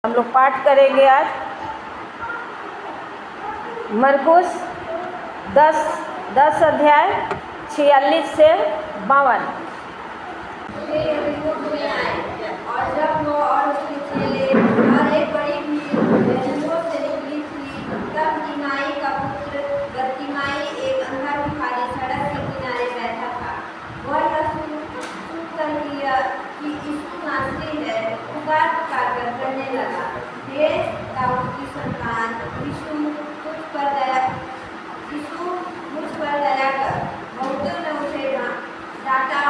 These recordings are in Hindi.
हम लोग पाठ करेंगे आज मरकुस 10 अध्याय 46 से 52। और जब वो और उसके चेले और एक बड़ी भीड़ यरीहो से निकली थी, तब तिमाई का पुत्र बरतिमाई एक अंधा भिखारी सड़क के किनारे बैठा था। वह यह सुनकर कि यीशु नासरी है, पुकार कर कहने लगा, हे दाऊद की संतान, यीशु मुझ पर दया कर। बहुतों ने उसे डांटा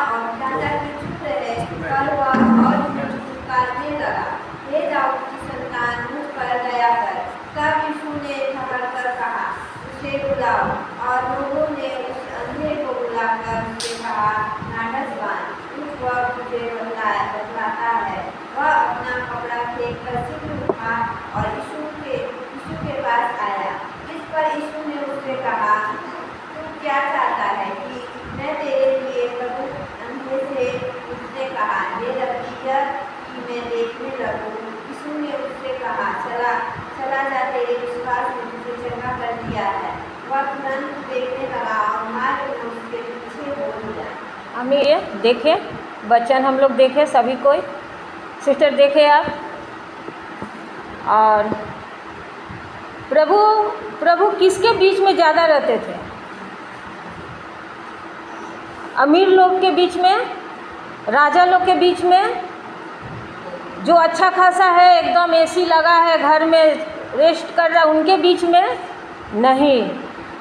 कि चुप रहे, पर वह और पुकारने लगा, हे दाऊद की संतान, मुझ पर दया कर। तब यीशु ने थपड़कर कहा, उसे बुलाओ। और लोगों ने उस अंधे को बुलाकर उससे कहा, नाटक बांध, उठ, वह तुझे बतलाता है। वह अपना कपड़ा फेंक कर शीघ्र उठा और यीशु के पास आया। इस पर यीशु ने उससे कहा, तू क्या चाहता है कि मैं तेरे लिए करूं? अंधे से उसने कहा, हे रब्बी, यह कि मैं देखने लगूं। यीशु ने उससे कहा, चला जा, तेरे विश्वास ने तुझे चंगा कर दिया है। वह तुरंत देखने लगा और मार्ग में उसके पीछे हो लिया। हम ये देखें वचन, हम लोग देखें, सभी कोई सिस्टर देखे आप। और प्रभु किसके बीच में ज़्यादा रहते थे? अमीर लोग के बीच में, राजा लोग के बीच में, जो अच्छा खासा है, एकदम एसी लगा है, घर में रेस्ट कर रहा, उनके बीच में नहीं।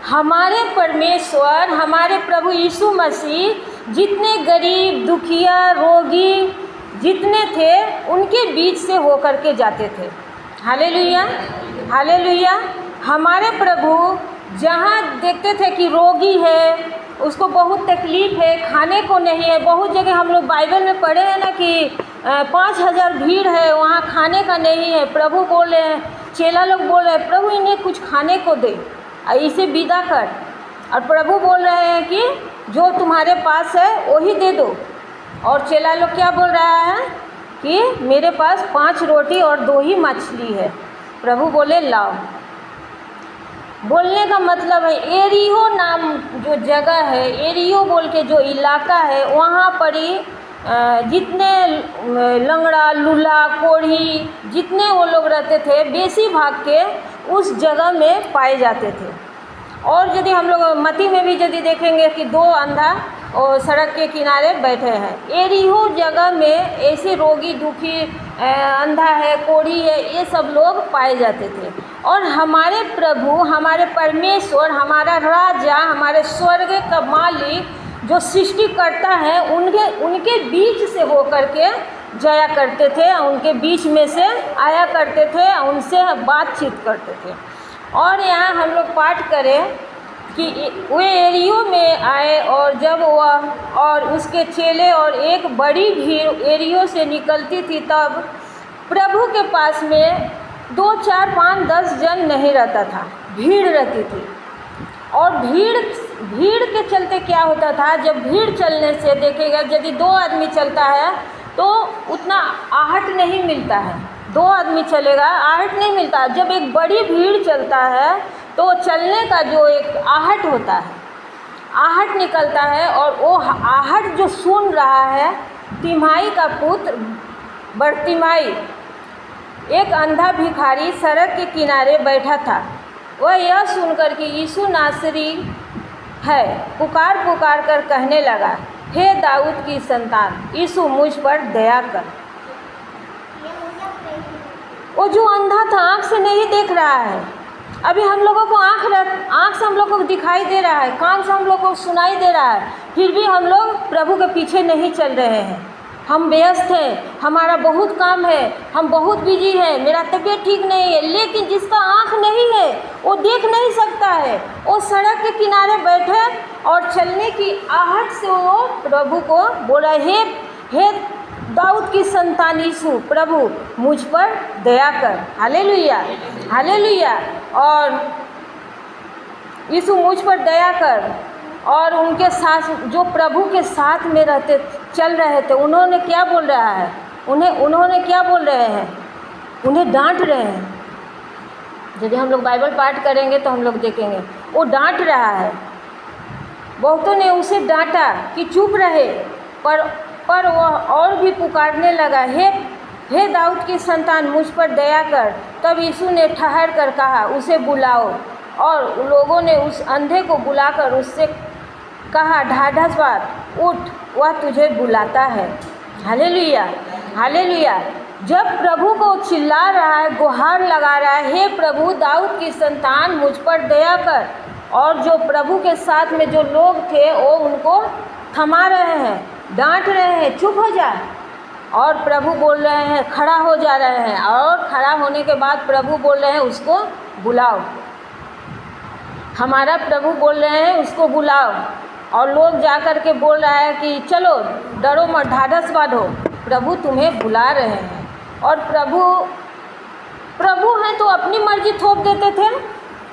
हमारे परमेश्वर, हमारे प्रभु यीशु मसीह जितने गरीब, दुखिया, रोगी जितने थे, उनके बीच से होकर के जाते थे। Hallelujah, hallelujah. हमारे प्रभु जहाँ देखते थे कि रोगी है, उसको बहुत तकलीफ़ है, खाने को नहीं है। बहुत जगह हम लोग बाइबल में पढ़े हैं ना कि 5000 भीड़ है, वहाँ खाने का नहीं है। प्रभु बोल रहे हैं, चेला लोग बोल रहे हैं, प्रभु इन्हें कुछ खाने को दे, इसे विदा कर। और प्रभु बोल रहे हैं कि जो तुम्हारे पास है वही दे दो। और चेला लोग क्या बोल रहा है कि मेरे पास 5 रोटी और 2 ही मछली है। प्रभु बोले लाओ। बोलने का मतलब है, एरियो नाम जो जगह है, एरियो बोल के जो इलाका है, वहाँ पर ही जितने लंगड़ा, लूला, कोढ़ी, जितने वो लोग रहते थे, बेसी भाग के उस जगह में पाए जाते थे। और यदि हम लोग मत्ती में भी यदि देखेंगे कि 2 अंधा और सड़क के किनारे बैठे हैं। एरिहो जगह में ऐसे रोगी, दुखी, अंधा है, कोढ़ी है, ये सब लोग पाए जाते थे। और हमारे प्रभु, हमारे परमेश्वर, हमारा राजा, हमारे स्वर्ग का मालिक जो सृष्टि करता है, उनके बीच से होकर के जाया करते थे, उनके बीच में से आया करते थे, उनसे बातचीत करते थे। और यहाँ हम लोग पाठ करें कि वे एरियो में आए, और जब वह और उसके चेले और एक बड़ी भीड़ एरियो से निकलती थी, तब प्रभु के पास में 2, 4, 5, 10 जन नहीं रहता था, भीड़ रहती थी। और भीड़ के चलते क्या होता था, जब भीड़ चलने से देखेगा, यदि 2 आदमी चलता है तो उतना आहट नहीं मिलता है। 2 आदमी चलेगा, आहट नहीं मिलता। जब एक बड़ी भीड़ चलता है तो चलने का जो एक आहट होता है, आहट निकलता है। और वो आहट जो सुन रहा है, तिमाई का पुत्र बरतिमाई, एक अंधा भिखारी सड़क के किनारे बैठा था। वह यह सुनकर कि यीशु नासरी है, पुकार कर कहने लगा, हे दाऊद की संतान, यीशु मुझ पर दया कर। वो जो अंधा था, आँख से नहीं देख रहा है। अभी हम लोगों को आँख से हम लोग को दिखाई दे रहा है, कान से हम लोग को सुनाई दे रहा है, फिर भी हम लोग प्रभु के पीछे नहीं चल रहे हैं। हम व्यस्त हैं, हमारा बहुत काम है, हम बहुत बिजी हैं, मेरा तबीयत ठीक नहीं है। लेकिन जिसका आँख नहीं है, वो देख नहीं सकता है, वो सड़क के किनारे बैठे और चलने की आहट से वो प्रभु को बोला, हे दाऊद की संतान यीशु, प्रभु मुझ पर दया कर। Hallelujah, hallelujah. और यीशु मुझ पर दया कर। और उनके साथ जो प्रभु के साथ में रहते, चल रहे थे, उन्होंने क्या बोल रहा है, उन्होंने क्या बोल रहे हैं, उन्हें डांट रहे हैं। यदि हम लोग बाइबल पाठ करेंगे तो हम लोग देखेंगे वो डांट रहा है। बहुतों ने उसे डांटा कि चुप रहे, पर वह और भी पुकारने लगा, हे दाऊद की संतान, मुझ पर दया कर। तब यीशु ने ठहर कर कहा, उसे बुलाओ। और लोगों ने उस अंधे को बुलाकर उससे कहा, ढाढ़स बाँध, उठ, वह तुझे बुलाता है। Hallelujah, hallelujah. जब प्रभु को चिल्ला रहा है, गुहार लगा रहा है, हे प्रभु दाऊद की संतान मुझ पर दया कर, और जो प्रभु के साथ में जो लोग थे वो उनको थमा रहे हैं, डांट रहे हैं, चुप हो जा। और प्रभु बोल रहे हैं, खड़ा हो जा रहे हैं, और खड़ा होने के बाद प्रभु बोल रहे हैं, उसको बुलाओ। हमारा प्रभु बोल रहे हैं, उसको बुलाओ। और लोग जा कर के बोल रहा है कि चलो, डरो मत, ढाढ़स बाँधो, प्रभु तुम्हें बुला रहे हैं। और प्रभु हैं तो अपनी मर्जी थोप देते थे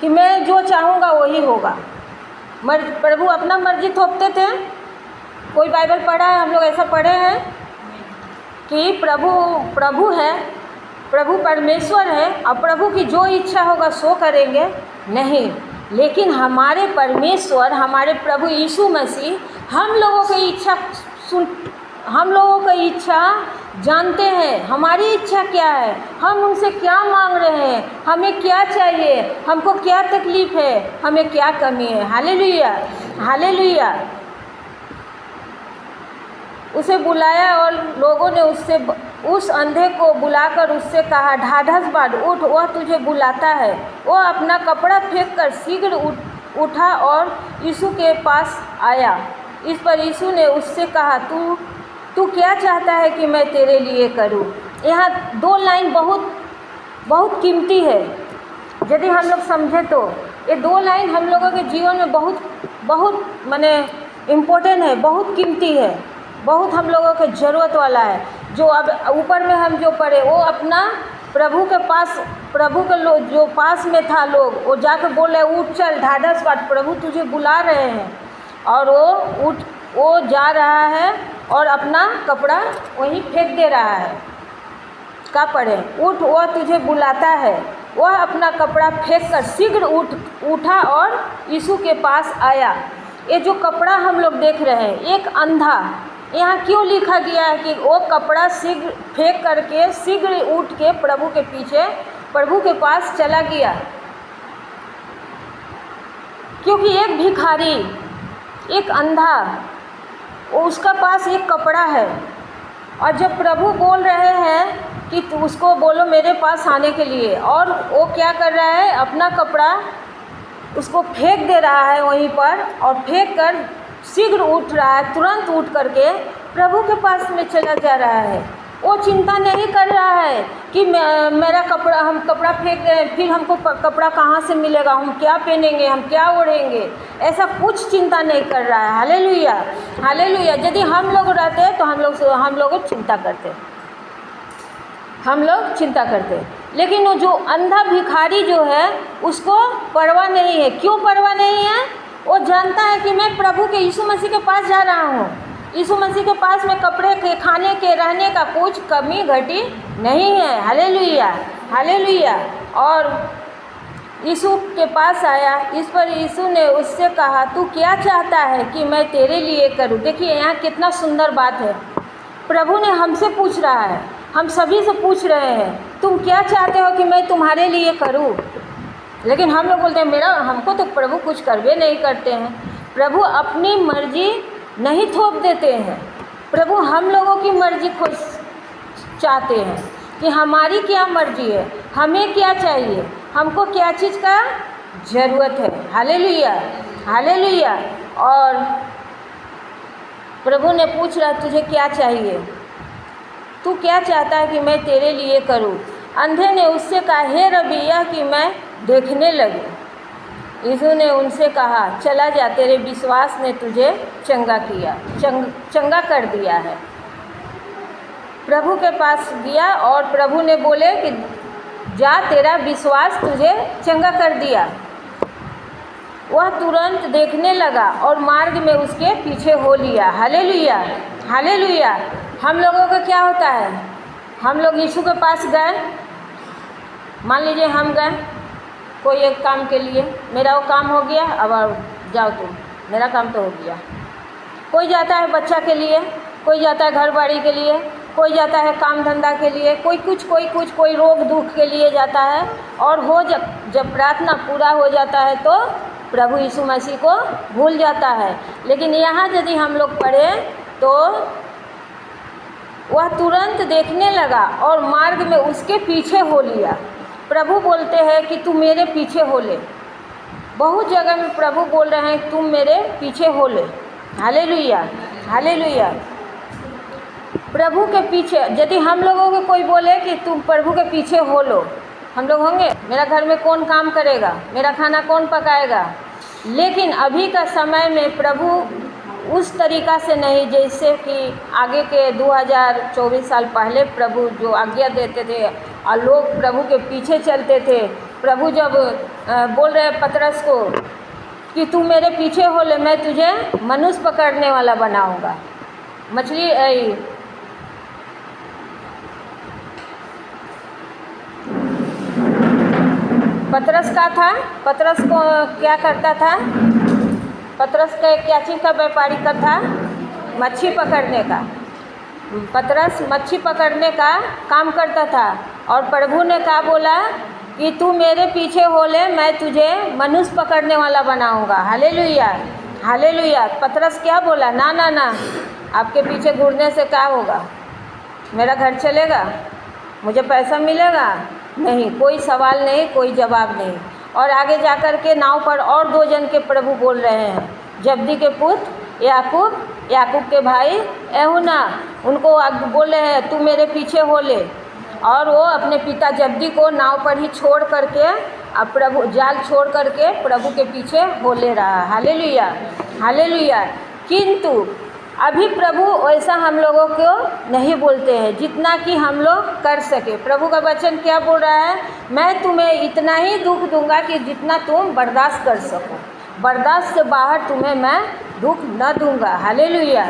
कि मैं जो चाहूँगा वही होगा। प्रभु अपना मर्जी थोपते थे। कोई बाइबल पढ़ा है, हम लोग ऐसा पढ़े हैं कि प्रभु है, प्रभु परमेश्वर है, और प्रभु की जो इच्छा होगा सो करेंगे? नहीं। लेकिन हमारे परमेश्वर, हमारे प्रभु यीशु मसीह हम लोगों की इच्छा जानते हैं। हमारी इच्छा क्या है, हम उनसे क्या मांग रहे हैं, हमें क्या चाहिए, हमको क्या तकलीफ़ है, हमें क्या कमी है। Hallelujah, hallelujah. उसे बुलाया और लोगों ने उस अंधे को बुलाकर उससे कहा, ढाढ़स बाँध, उठ, वह तुझे बुलाता है। वह अपना कपड़ा फेंक कर शीघ्र उठा और यीशु के पास आया। इस पर यीशु ने उससे कहा, तू क्या चाहता है कि मैं तेरे लिए करूं? यहाँ 2 लाइन बहुत कीमती है। यदि हम लोग समझे तो ये 2 लाइन हम लोगों के जीवन में बहुत माने इम्पोर्टेंट है, बहुत कीमती है, बहुत हम लोगों के ज़रूरत वाला है। जो अब ऊपर में हम जो पढ़े, वो अपना प्रभु के लोग जो पास में था लोग, वो जाकर बोल रहे, उठ चल, ढाढ़स बाँध, प्रभु तुझे बुला रहे हैं। और वो जा रहा है और अपना कपड़ा वहीं फेंक दे रहा है। क्या पढ़े? उठ, वह तुझे बुलाता है। वह अपना कपड़ा फेंक कर शीघ्र उठा और यीशु के पास आया। ये जो कपड़ा हम लोग देख रहे हैं, एक अंधा, यहाँ क्यों लिखा गया है कि वो कपड़ा शीघ्र फेंक करके शीघ्र उठ के प्रभु के पीछे, प्रभु के पास चला गया? क्योंकि एक भिखारी, एक अंधा, उसका पास एक कपड़ा है, और जब प्रभु बोल रहे हैं कि उसको बोलो मेरे पास आने के लिए, और वो क्या कर रहा है, अपना कपड़ा उसको फेंक दे रहा है वहीं पर, और फेंक कर शीघ्र उठ रहा है, तुरंत उठ करके प्रभु के पास में चला जा रहा है। वो चिंता नहीं कर रहा है कि मेरा कपड़ा, हम कपड़ा फेंक रहे हैं, फिर हमको कपड़ा कहाँ से मिलेगा, हम क्या पहनेंगे, हम क्या ओढ़ेंगे, ऐसा कुछ चिंता नहीं कर रहा है। Hallelujah, hallelujah. यदि हम लोग रहते तो हम लोग चिंता करते, लेकिन वो जो अंधा भिखारी जो है उसको परवाह नहीं है। क्यों परवाह नहीं है? वो जानता है कि मैं प्रभु के यीशु मसीह के पास जा रहा हूँ। यीशु मसीह के पास में कपड़े के, खाने के, रहने का कुछ कमी घटी नहीं है। Hallelujah, hallelujah. और यीशु के पास आया। इस पर यीशु ने उससे कहा, तू क्या चाहता है कि मैं तेरे लिए करूं? देखिए यहाँ कितना सुंदर बात है। प्रभु ने हमसे पूछ रहा है, हम सभी से पूछ रहे हैं, तुम क्या चाहते हो कि मैं तुम्हारे लिए करूं? लेकिन हम लोग बोलते हैं हमको तो प्रभु कुछ करवे नहीं करते हैं। प्रभु अपनी मर्जी नहीं थोप देते हैं। प्रभु हम लोगों की मर्जी खुद चाहते हैं कि हमारी क्या मर्जी है, हमें क्या चाहिए, हमको क्या चीज़ का ज़रूरत है। Hallelujah, hallelujah. और प्रभु ने पूछ रहा, तुझे क्या चाहिए, तू क्या चाहता है कि मैं तेरे लिए करूं? अंधे ने उससे कहा, हे रबी, यह कि मैं देखने लगे। यीशु ने उनसे कहा, चला जा, तेरे विश्वास ने तुझे चंगा कर दिया है। प्रभु के पास गया और प्रभु ने बोले कि जा, तेरा विश्वास तुझे चंगा कर दिया। वह तुरंत देखने लगा और मार्ग में उसके पीछे हो लिया। Hallelujah, hallelujah. हम लोगों का क्या होता है? हम लोग यीशु के पास गए, मान लीजिए हम गए कोई एक काम के लिए, मेरा वो काम हो गया, अब जाओ तुम, मेरा काम तो हो गया। कोई जाता है बच्चा के लिए, कोई जाता है घर बाड़ी के लिए, कोई जाता है काम धंधा के लिए, कोई रोग दुख के लिए जाता है। और जब प्रार्थना पूरा हो जाता है तो प्रभु यीशु मसीह को भूल जाता है। लेकिन यहाँ यदि हम लोग पढ़ें तो वह तुरंत देखने लगा और मार्ग में उसके पीछे हो लिया। प्रभु बोलते हैं कि तुम मेरे पीछे हो ले। बहुत जगह में प्रभु बोल रहे हैं तुम मेरे पीछे हो ले। Hallelujah, hallelujah. प्रभु के पीछे यदि हम लोगों को कोई बोले कि तुम प्रभु के पीछे हो लो, हम लोग होंगे, मेरा घर में कौन काम करेगा, मेरा खाना कौन पकाएगा। लेकिन अभी का समय में प्रभु उस तरीक़ा से नहीं जैसे कि आगे के 2024 साल पहले प्रभु जो आज्ञा देते थे और लोग प्रभु के पीछे चलते थे। प्रभु जब बोल रहे पतरस को कि तू मेरे पीछे हो ले, मैं तुझे मनुष्य पकड़ने वाला बनाऊंगा। मछली पतरस का था, पतरस को क्या करता था, पतरस का क्या चीज़ का व्यापारी का था, मच्छी पकड़ने का। पतरस मच्छी पकड़ने का काम करता था और प्रभु ने क्या बोला कि तू मेरे पीछे हो ले, मैं तुझे मनुष्य पकड़ने वाला बनाऊंगा। Hallelujah, hallelujah. पतरस क्या बोला, ना ना ना, आपके पीछे घूरने से क्या होगा, मेरा घर चलेगा, मुझे पैसा मिलेगा नहीं। कोई सवाल नहीं, कोई जवाब नहीं। और आगे जाकर के नाव पर और 2 जन के प्रभु बोल रहे हैं, जब्दी के पुत्र याकूब, याकूब के भाई यूहन्ना, उनको बोल रहे हैं तू मेरे पीछे हो ले। और वो अपने पिता जब्दी को नाव पर ही छोड़ करके, अब प्रभु जाल छोड़ करके प्रभु के पीछे हो ले रहा। Hallelujah, hallelujah. किंतु अभी प्रभु ऐसा हम लोगों को नहीं बोलते हैं जितना कि हम लोग कर सके। प्रभु का वचन क्या बोल रहा है, मैं तुम्हें इतना ही दुख दूंगा कि जितना तुम बर्दाश्त कर सको, बर्दाश्त से बाहर तुम्हें मैं दुख न दूंगा। Hallelujah,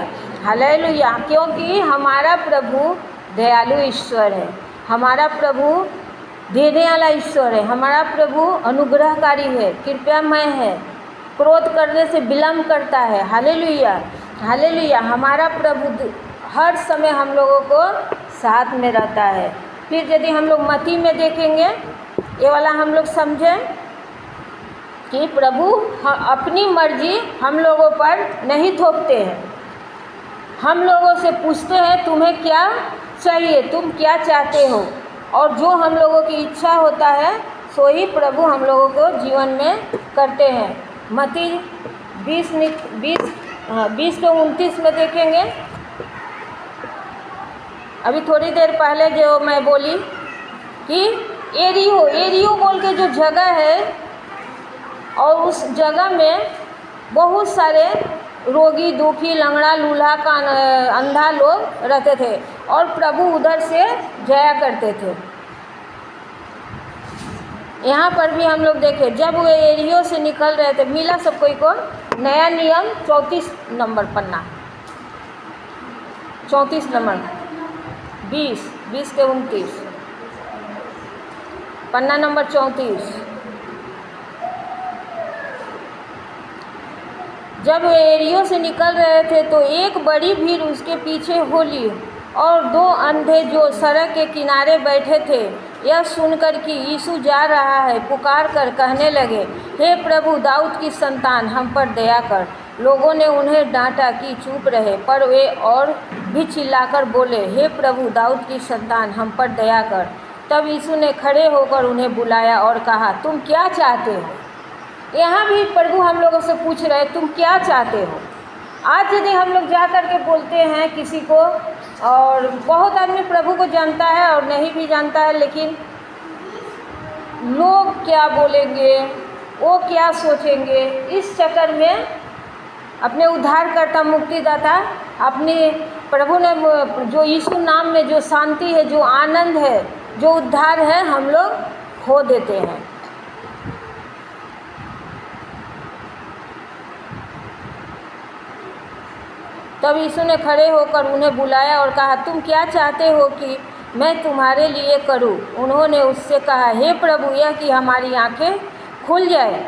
hallelujah. क्योंकि हमारा प्रभु दयालु ईश्वर है, हमारा प्रभु देने वाला ईश्वर है, हमारा प्रभु अनुग्रहकारी है, कृपामय है, क्रोध करने से विलम्ब करता है। Hallelujah, hallelujah. हमारा प्रभु हर समय हम लोगों को साथ में रहता है। फिर यदि हम लोग मत्ती में देखेंगे, ये वाला हम लोग समझें कि प्रभु अपनी मर्जी हम लोगों पर नहीं थोपते हैं, हम लोगों से पूछते हैं तुम्हें क्या चाहिए, तुम क्या चाहते हो, और जो हम लोगों की इच्छा होता है सो ही प्रभु हम लोगों को जीवन में करते हैं। मत्ती 20 के 29 में देखेंगे। अभी थोड़ी देर पहले जो मैं बोली कि एरियो बोल के जो जगह है, और उस जगह में बहुत सारे रोगी, दुखी, लंगड़ा, लूल्हा का अंधा लोग रहते थे और प्रभु उधर से जाया करते थे। यहाँ पर भी हम लोग देखें, जब वे एरियो से निकल रहे थे, मिला सब कोई को नया नियम 34 नंबर पन्ना, 34 नंबर 20 के 29 पन्ना नंबर 34। जब वे एरियो से निकल रहे थे तो एक बड़ी भीड़ उसके पीछे हो ली, और 2 अंधे जो सड़क के किनारे बैठे थे यह सुनकर कि यीशु जा रहा है, पुकार कर कहने लगे, हे प्रभु दाऊद की संतान, हम पर दया कर। लोगों ने उन्हें डांटा कि चुप रहे, पर वे और भी चिल्लाकर बोले, हे प्रभु दाऊद की संतान, हम पर दया कर। तब यीशु ने खड़े होकर उन्हें बुलाया और कहा, तुम क्या चाहते हो। यहाँ भी प्रभु हम लोगों से पूछ रहे, तुम क्या चाहते हो। आज यदि हम लोग जा कर के बोलते हैं किसी को, और बहुत आदमी प्रभु को जानता है और नहीं भी जानता है, लेकिन लोग क्या बोलेंगे, वो क्या सोचेंगे, इस चक्कर में अपने उद्धारकर्ता मुक्तिदाता, अपने प्रभु ने जो यीशु नाम में जो शांति है, जो आनंद है, जो उद्धार है, हम लोग खो देते हैं। तब यीशु ने खड़े होकर उन्हें बुलाया और कहा, तुम क्या चाहते हो कि मैं तुम्हारे लिए करूं। उन्होंने उससे कहा, हे प्रभु, यह कि हमारी आंखें खुल जाए।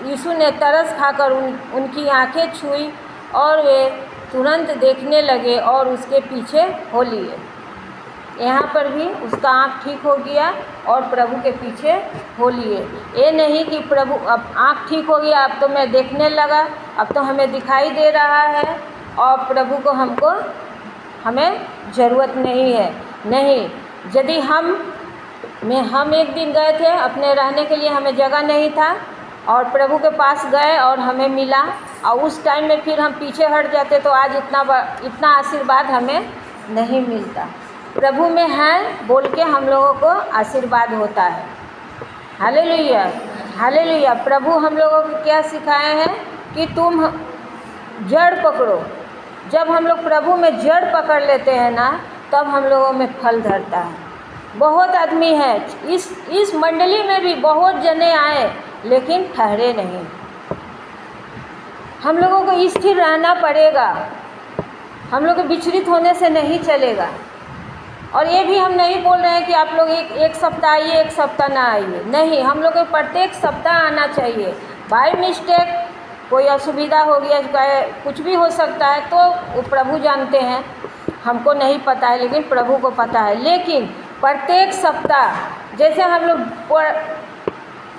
यीशु ने तरस खाकर उनकी आंखें छुई और वे तुरंत देखने लगे और उसके पीछे हो लिए। यहाँ पर भी उसका आँख ठीक हो गया और प्रभु के पीछे हो लिए। ये नहीं कि प्रभु अब आँख ठीक हो गया, अब तो मैं देखने लगा, अब तो हमें दिखाई दे रहा है और प्रभु को हमें ज़रूरत नहीं है। नहीं, यदि हम एक दिन गए थे अपने रहने के लिए, हमें जगह नहीं था और प्रभु के पास गए और हमें मिला और उस टाइम में फिर हम पीछे हट जाते तो आज इतना आशीर्वाद हमें नहीं मिलता। प्रभु में है बोल के हम लोगों को आशीर्वाद होता है। Hallelujah, hallelujah. प्रभु हम लोगों को क्या सिखाए हैं कि तुम जड़ पकड़ो। जब हम लोग प्रभु में जड़ पकड़ लेते हैं ना, तब हम लोगों में फल धरता है। बहुत आदमी है इस मंडली में भी, बहुत जने आए लेकिन ठहरे नहीं। हम लोगों को स्थिर रहना पड़ेगा, हम लोग को विचलित होने से नहीं चलेगा। और ये भी हम नहीं बोल रहे हैं कि आप लोग एक सप्ताह आइए, एक सप्ताह ना आइए। नहीं, हम लोग को प्रत्येक सप्ताह आना चाहिए। बाय मिस्टेक कोई असुविधा हो गया, कुछ भी हो सकता है, तो वो प्रभु जानते हैं, हमको नहीं पता है, लेकिन प्रभु को पता है। लेकिन प्रत्येक सप्ताह, जैसे हम लोग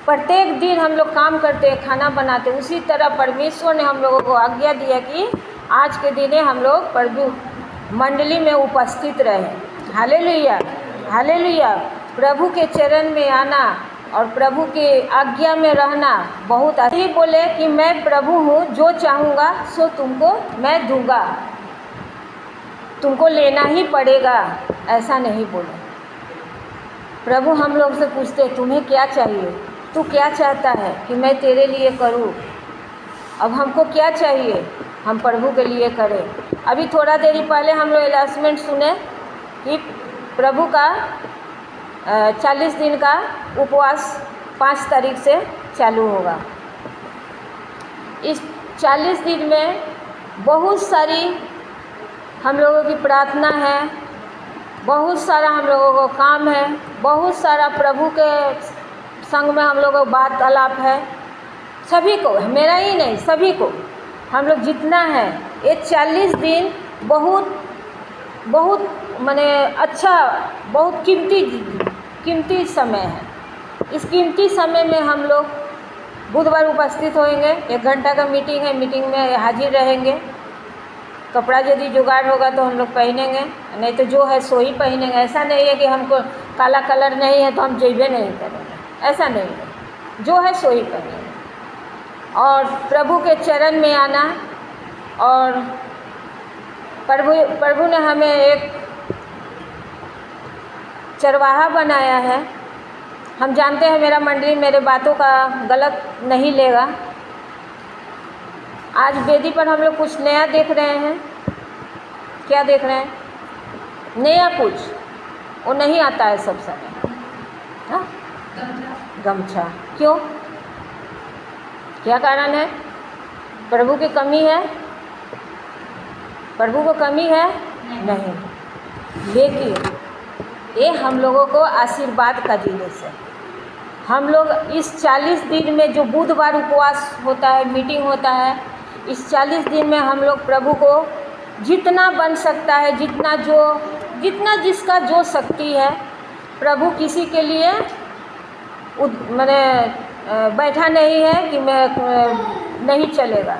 प्रत्येक दिन हम लोग काम करते हैं, खाना बनाते, उसी तरह परमेश्वर ने हम लोगों को आज्ञा दिया कि आज के दिन हम लोग प्रभु मंडली में उपस्थित रहें। Hallelujah, hallelujah. प्रभु के चरण में आना और प्रभु के आज्ञा में रहना बहुत अच्छी। बोले कि मैं प्रभु हूँ, जो चाहूँगा सो तुमको मैं दूँगा, तुमको लेना ही पड़ेगा, ऐसा नहीं बोले। प्रभु हम लोग से पूछते, तुम्हें क्या चाहिए, तू क्या चाहता है कि मैं तेरे लिए करूँ। अब हमको क्या चाहिए, हम प्रभु के लिए करें। अभी थोड़ा देरी पहले हम लोग अनाउंसमेंट सुने कि प्रभु का 40 दिन का उपवास 5 तारीख से चालू होगा। इस 40 दिन में बहुत सारी हम लोगों की प्रार्थना है, बहुत सारा हम लोगों को काम है, बहुत सारा प्रभु के संग में हम लोगों को बात आलाप है। सभी को, मेरा ही नहीं, सभी को, हम लोग जितना है, ये 40 दिन बहुत माने अच्छा, बहुत कीमती समय है। इस कीमती समय में हम लोग बुधवार उपस्थित होंगे। 1 घंटा का मीटिंग है, मीटिंग में हाजिर रहेंगे। कपड़ा यदि जुगाड़ होगा तो हम लोग पहनेंगे, नहीं तो जो है सो ही पहनेंगे। ऐसा नहीं है कि हमको काला कलर नहीं है तो हम जेबे नहीं करेंगे, ऐसा नहीं है, जो है सो ही पहनेंगे। और प्रभु के चरण में आना, और प्रभु ने हमें एक चरवाहा बनाया है। हम जानते हैं मेरा मंडली मेरे बातों का गलत नहीं लेगा। आज वेदी पर हम लोग कुछ नया देख रहे हैं। क्या देख रहे हैं? नया कुछ, वो नहीं आता है सब समय। हाँ, गमछा। क्यों, क्या कारण है? प्रभु की कमी है? प्रभु को कमी है? नहीं, लेकिन ये हम लोगों को आशीर्वाद का जिनिस है। हम लोग इस 40 दिन में जो बुधवार उपवास होता है, मीटिंग होता है, इस 40 दिन में हम लोग प्रभु को जितना बन सकता है, जितना जिसका जो शक्ति है, प्रभु किसी के लिए मैंने बैठा नहीं है कि मैं नहीं चलेगा।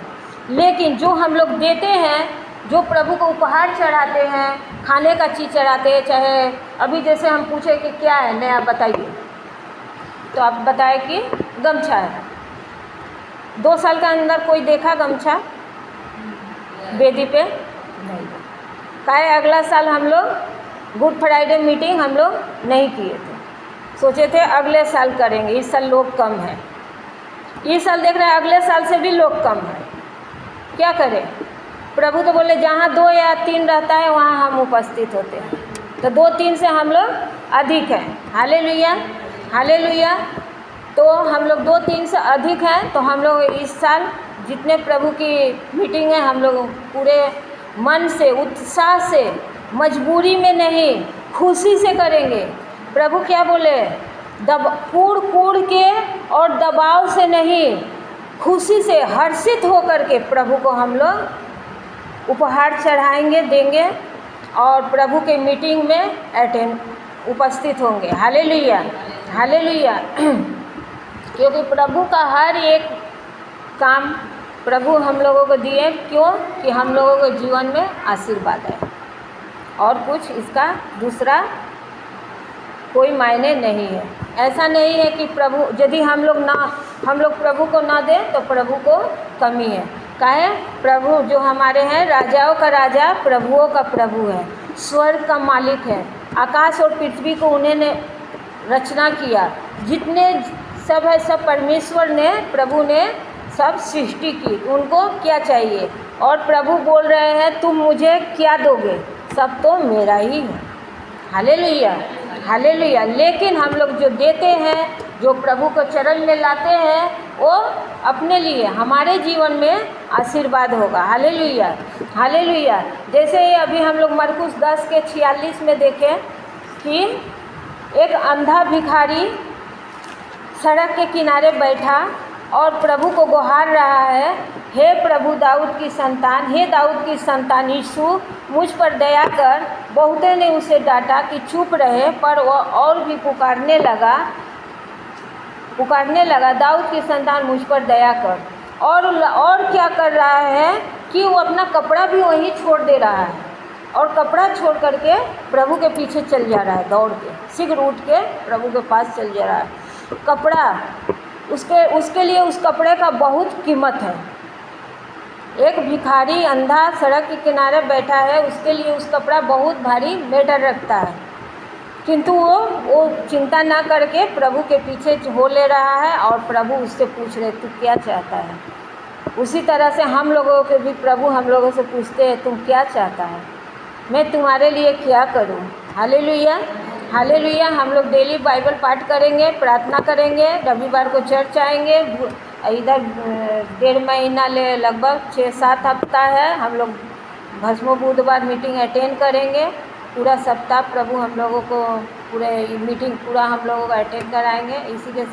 लेकिन जो हम लोग देते हैं, जो प्रभु को उपहार चढ़ाते हैं, खाने का चीज़ चढ़ाते हैं, चाहे अभी जैसे हम पूछे कि क्या है नया बताइए, तो आप बताए कि गमछा है। 2 साल के अंदर कोई देखा गमछा वेदी पे? नहीं। काहे अगला साल हम लोग गुड फ्राइडे मीटिंग हम लोग नहीं किए थे, सोचे थे अगले साल करेंगे। इस साल लोग कम है, इस साल देख रहे हैं अगले साल से भी लोग कम है। क्या करें? प्रभु तो बोले जहाँ 2 या 3 रहता है वहाँ हम उपस्थित होते हैं, तो 2-3 से हम लोग अधिक हैं। Hallelujah, hallelujah. तो हम लोग 2-3 से अधिक हैं, तो हम लोग इस साल जितने प्रभु की मीटिंग है, हम लोग पूरे मन से, उत्साह से मजबूरी में नहीं, खुशी से करेंगे। प्रभु क्या बोले? कूड़ के और दबाव से नहीं, खुशी से हर्षित होकर के प्रभु को हम लोग उपहार चढ़ाएंगे, देंगे और प्रभु के मीटिंग में उपस्थित होंगे। Hallelujah, hallelujah. क्योंकि प्रभु का हर एक काम प्रभु हम लोगों को दिए, क्यों? कि हम लोगों के जीवन में आशीर्वाद है, और कुछ इसका दूसरा कोई मायने नहीं है। ऐसा नहीं है कि प्रभु यदि हम लोग प्रभु को ना दें तो प्रभु को कमी है। काहे? प्रभु जो हमारे हैं, राजाओं का राजा, प्रभुओं का प्रभु है, स्वर्ग का मालिक है। आकाश और पृथ्वी को उन्होंने रचना किया। जितने सब है सब परमेश्वर ने, प्रभु ने सब सृष्टि की। उनको क्या चाहिए? और प्रभु बोल रहे हैं तुम मुझे क्या दोगे? सब तो मेरा ही है। Hallelujah, hallelujah. लेकिन हम लोग जो देते हैं, जो प्रभु को चरण में लाते हैं, वो अपने लिए, हमारे जीवन में आशीर्वाद होगा। Hallelujah, hallelujah. जैसे अभी हम लोग मरकुस 10:46 में देखें कि एक अंधा भिखारी सड़क के किनारे बैठा और प्रभु को गुहार रहा है, हे प्रभु दाऊद की संतान, हे दाऊद की संतान यीशु, मुझ पर दया कर। बहुतों ने उसे डांटा कि चुप रहे, पर वह और भी पुकारने लगा, दाऊद की संतान मुझ पर दया कर। और क्या कर रहा है कि वो अपना कपड़ा भी वहीं छोड़ दे रहा है, और कपड़ा छोड़ करके प्रभु के पीछे चल जा रहा है, दौड़ के शीघ्र उठ के प्रभु के पास चल जा रहा है। कपड़ा उसके लिए उस कपड़े का बहुत कीमत है। एक भिखारी अंधा सड़क के किनारे बैठा है, उसके लिए उस कपड़ा बहुत भारी मैटर रखता है, किंतु वो चिंता ना करके प्रभु के पीछे हो ले रहा है, और प्रभु उससे पूछ रहे तू क्या चाहता है। उसी तरह से हम लोगों के भी प्रभु हम लोगों से पूछते हैं तुम क्या चाहता है, मैं तुम्हारे लिए क्या करूं। Hallelujah, hallelujah. हम लोग डेली बाइबल पाठ करेंगे, प्रार्थना करेंगे, रविवार को चर्च आएंगे। इधर 1.5 महीना ले लगभग 6-7 हफ्ता है, हम लोग भस्मो बुधवार मीटिंग अटेंड करेंगे। पूरा सप्ताह प्रभु हम लोगों को पूरे मीटिंग पूरा हम लोगों को अटेंड कराएंगे। इसी के साथ